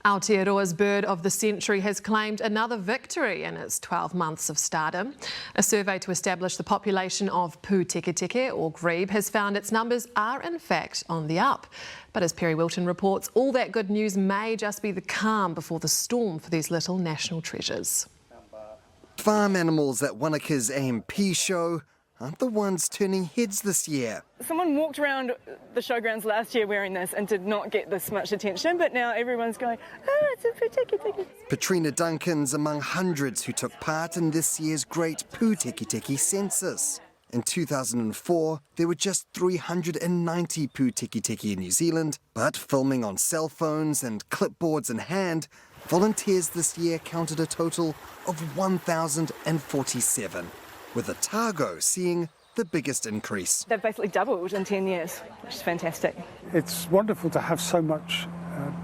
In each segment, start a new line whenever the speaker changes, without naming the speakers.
Aotearoa's Bird of the Century has claimed another victory in its 12 months of stardom. A survey to establish the population of pūteketeke, or grebe, has found its numbers are in fact on the up. But as Perry Wilton reports, all that good news may just be the calm before the storm for these little national treasures.
Farm animals at Wanaka's AMP show aren't the ones turning heads this year.
Someone walked around the showgrounds last year wearing this and did not get this much attention, but now everyone's going, oh, it's a pūteketeke.
Katrina Duncan's among hundreds who took part in this year's great pūteketeke census. In 2004, there were just 390 pūteketeke in New Zealand, but filming on cell phones and clipboards in hand, volunteers this year counted a total of 1,047, with Otago seeing the biggest increase.
They've basically doubled in 10 years, which is fantastic.
It's wonderful to have so much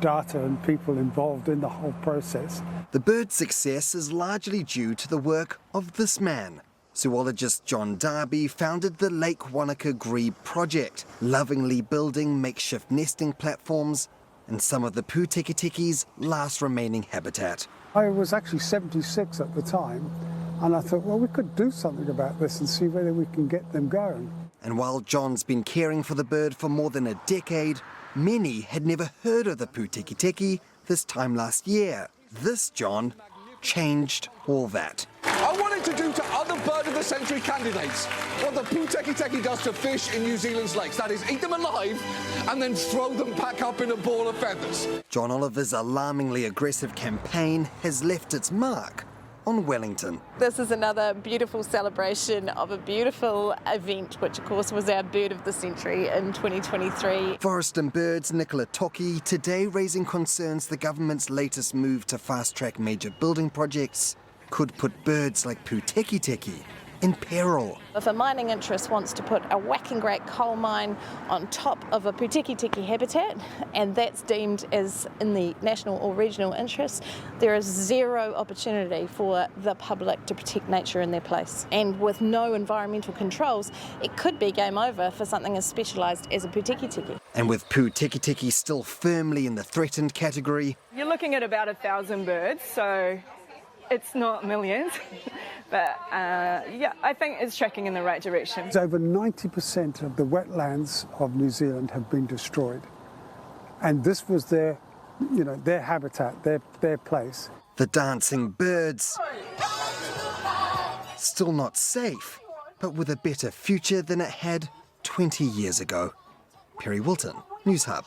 data and people involved in the whole process.
The bird's success is largely due to the work of this man. Zoologist John Darby founded the Lake Wanaka Grebe project, lovingly building makeshift nesting platforms in some of the pūteketeke's last remaining habitat.
I was actually 76 at the time, and I thought, well, we could do something about this and see whether we can get them going.
And while John's been caring for the bird for more than a decade, many had never heard of the pūteketeke this time last year. This John changed all that.
I wanted to do to other Bird of the Century candidates what the pūteketeke does to fish in New Zealand's lakes. That is, eat them alive and then throw them back up in a ball of feathers.
John Oliver's alarmingly aggressive campaign has left its mark on Wellington.
This is another beautiful celebration of a beautiful event, which of course was our Bird of the Century in 2023.
Forest and Birds Nicola Toki today raising concerns the government's latest move to fast-track major building projects could put birds like pūteketeke in peril.
If a mining interest wants to put a whacking great coal mine on top of a pūteketeke habitat, and that's deemed as in the national or regional interest, there is zero opportunity for the public to protect nature in their place. And with no environmental controls, it could be game over for something as specialised as a pūteketeke.
And with pūteketeke still firmly in the threatened category,
You're looking at about 1,000 birds, so it's not millions, but yeah, I think it's tracking in the right direction.
Over 90% of the wetlands of New Zealand have been destroyed, and this was their habitat, their place.
the dancing birds still not safe, but with a better future than it had 20 years ago. Perry Wilton, Newshub.